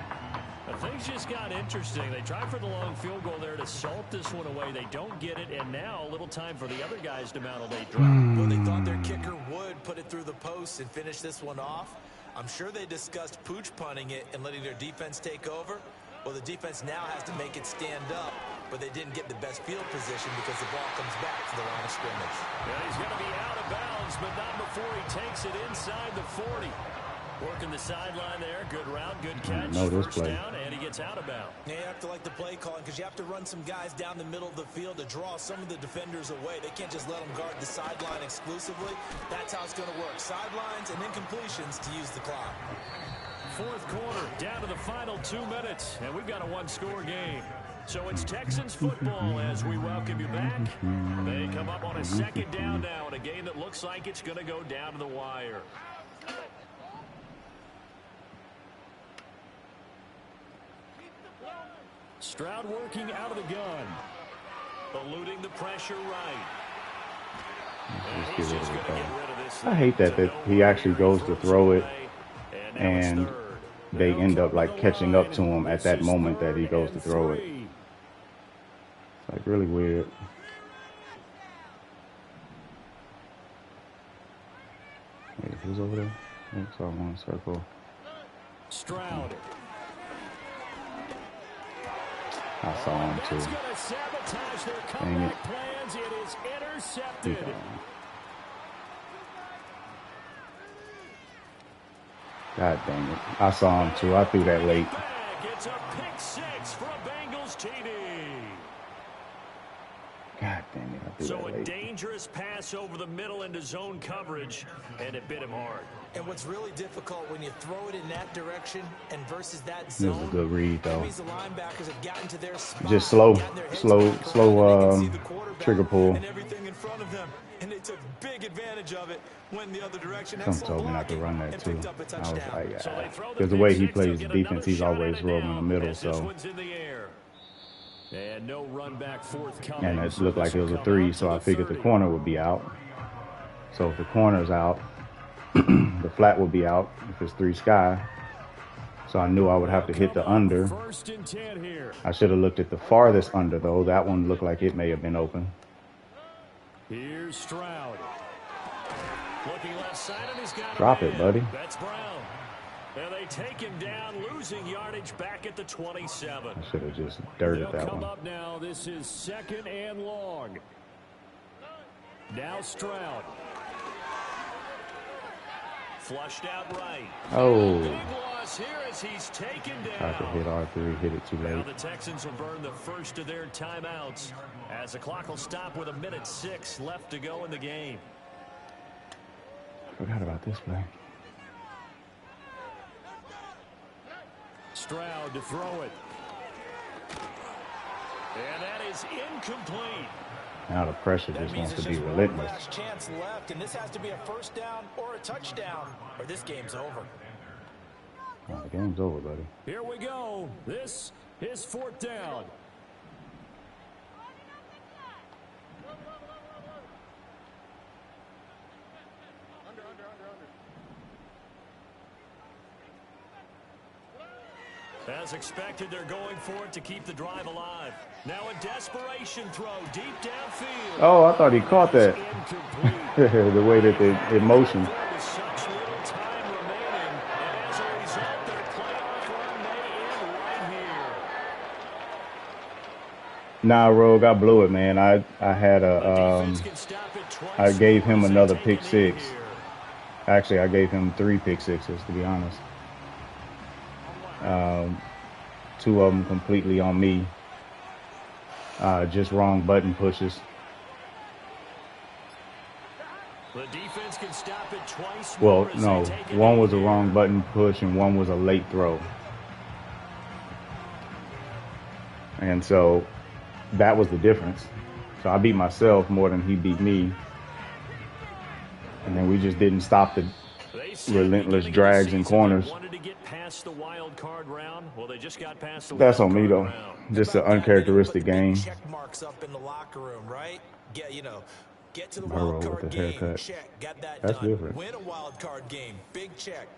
Now, things just got interesting. They tried for the long field goal there to salt this one away. They don't get it, and now a little time for the other guys to mount a late drive. Well, they thought their kicker would put it through the post and finish this one off. I'm sure they discussed pooch punting it and letting their defense take over. Well, the defense now has to make it stand up, but they didn't get the best field position because the ball comes back to the line of scrimmage. Yeah, he's going to be out of bounds, but not before he takes it inside the 40. Working the sideline there. Good route, good catch. First down, and he gets out of bounds. Yeah, you have to like the play calling because you have to run some guys down the middle of the field to draw some of the defenders away. They can't just let them guard the sideline exclusively. That's how it's going to work. Sidelines and incompletions to use the clock. 4th quarter, down to the final 2 minutes, and we've got a 1-score game. So it's Texans football as we welcome you back. They come up on a 2nd down now in a game that looks like it's going to go down to the wire. Stroud working out of the gun. Eluding the pressure right. I hate that he actually goes to throw it and they end up like catching up to him at that moment that he goes to throw it. It's like really weird. Wait, who's over there? I saw one circle. Stroud. I saw him too. Dang it. It is intercepted. God dang it. I saw him too. I threw that late. It's a pick 6 for a Bengals TD. God dang it. I threw So that a late. dangerous pass over the middle into zone coverage, and it bit him hard. And what's really difficult when you throw it in that direction and versus that This zone, is a good read though. the linebackers have gotten to their spot, Just slow trigger trigger pull. and everything in front of them, and they took big advantage of it when the other direction. Some told me not to run that too. I was like, So they throw because the way he plays defense, he's always rolling in the middle. So, and no run back forthcoming. and it looked like it was a 3, so I figured the corner would be out. So if the corner's out, the flat would be out if it's 3 sky. So I knew I would have to hit the under. First and 10 here. I should have looked at the farthest under, though. That one looked like it may have been open. Here's Stroud. Looking left side, and he's got Drop it, buddy. That's Brown. And they take him down, losing yardage back at the 27. I should have just dirted They'll that come one. up now. This is 2nd and long. Now Stroud. Flushed out right. Oh. Big loss here as he's taken I could hit down. R3, hit it too Now late. the Texans will burn the first of their timeouts as the clock will stop with 1:06 left to go in the game. I forgot about this play. Stroud to throw it. And that is incomplete. Now the pressure just wants to be relentless. Last chance left, and this has to be a first down or a touchdown, or this game's over. Oh, the game's over, buddy. Here we go. This is 4th down. As expected, they're going for it to keep the drive alive. Now a desperation throw deep downfield. Oh, I thought he caught that. Incomplete. The way that it motioned. With such little time remaining, and as a result, their playoff run may end right here. Nah, Rogue, I blew it, man. I had a Defense can stop it twice. I gave him As they another take pick a knee six. here. Actually, I gave him 3 pick sixes, to be honest. 2 of them completely on me. Just wrong button pushes. The defense can stop it twice. Well, more as no, they take a one knee was a here. wrong button push and one was a late throw. And so that was the difference. So I beat myself more than he beat me. And then we just didn't stop the They said relentless beginning of the drags and season corners. they wanted to get past the wild card round. Well, they just got past the That's wild on me, card though. round. Just an About that, uncharacteristic they game. put check marks up in the locker room, right? Get to the Burrow wild with card the game. haircut. Check, got that That's done. different. Win a wild card game, big check.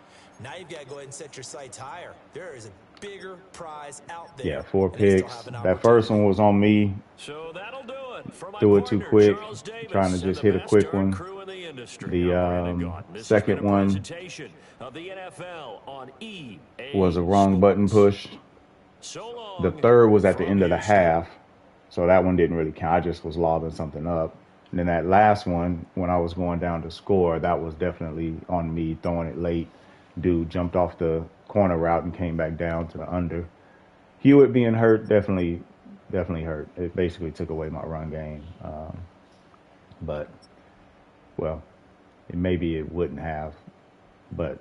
Now you've got to go ahead and set your sights higher. There is a bigger prize out there. Yeah, 4 and they still picks. have an That first opportunity. one was on me. So that'll do it. For my Threw it too partner, quick, Charles Davis, trying to and just the hit a best quick darn one. crew in the industry. The I'm Brandon Gaudin. This has second been a one presentation of the NFL on EA was a wrong button Sports. push. So long The third was at the from end of the Houston. half, so that one didn't really count. I just was lobbing something up. And then that last one, when I was going down to score, that was definitely on me, throwing it late. Dude jumped off the corner route and came back down to the under. Hewitt being hurt definitely hurt. It basically took away my run game. But, well, maybe it wouldn't have. But,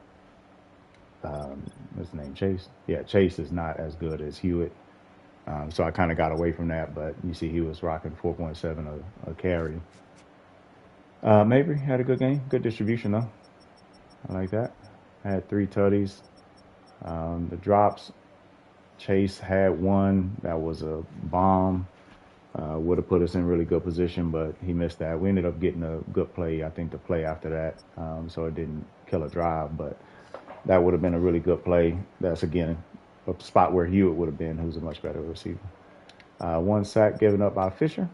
what's his name, Chase? Yeah, Chase is not as good as Hewitt. So I kind of got away from that, but you see he was rocking 4.7 a carry. Mabry had a good game. Good distribution, though. I like that. I had 3 tutties. The drops, Chase had one that was a bomb. Would have put us in really good position, but he missed that. We ended up getting a good play, I think, the play after that. So it didn't kill a drive, but that would have been a really good play. That's, again, a spot where Hewitt would have been, who's a much better receiver. 1 sack given up by Fisher.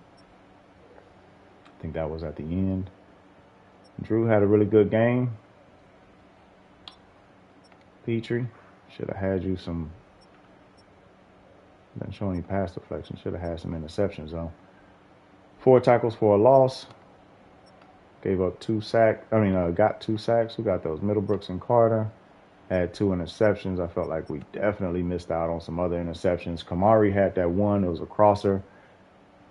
I think that was at the end. Drew had a really good game. Petrie, should have had you some, didn't show any pass deflection, should have had some interceptions though. 4 tackles for a loss. Gave up 2 sacks. Got 2 sacks. Who got those? Middlebrooks and Carter. Had 2 interceptions. I felt like we definitely missed out on some other interceptions. Kamari had that one. It was a crosser.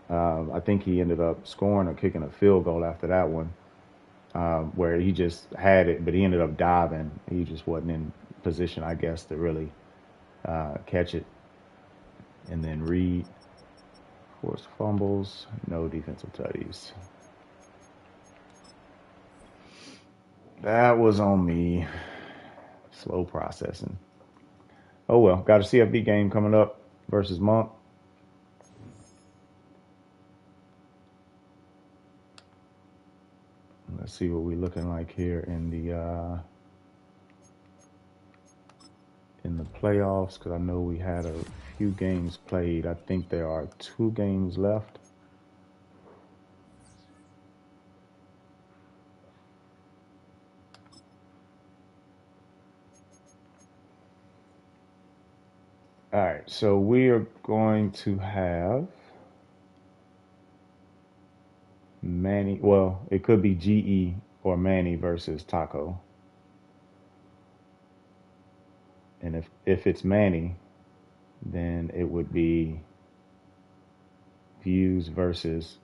I think he ended up scoring or kicking a field goal after that one, where he just had it, but he ended up diving. He just wasn't in position, I guess, to really catch it. And then Reed, forced fumbles, no defensive tutties. That was on me. Slow processing. Oh well, got a CFB game coming up versus Monk. Let's Let's see what we're looking like here in the playoffs, because I know we had a few games played. I think there are 2 games left. All right, so we are going to have Manny. Well, it could be GE or Manny versus Taco. And if it's Manny, then it would be Viiewss versus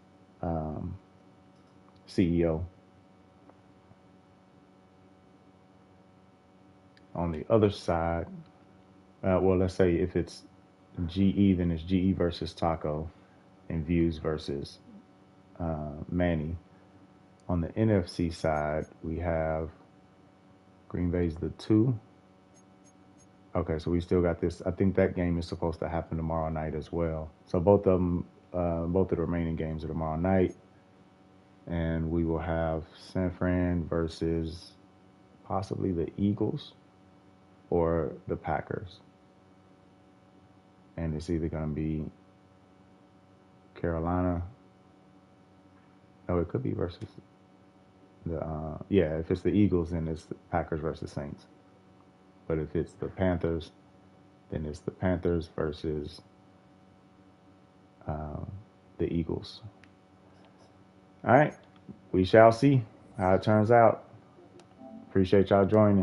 CEO. On the other side, well, let's say if it's GE, then it's GE versus Taco, and Viiewss versus Manny. On the NFC side, we have Green Bay's the 2. Okay, so we still got this. I think that game is supposed to happen tomorrow night as well. So both of them, both of the remaining games are tomorrow night. And we will have San Fran versus possibly the Eagles or the Packers. And it's either going to be Carolina. Oh, it could be versus the, yeah, if it's the Eagles, then it's the Packers versus Saints. But if it's the Panthers, then it's the Panthers versus the Eagles. All right, we shall see how it turns out. Appreciate y'all joining.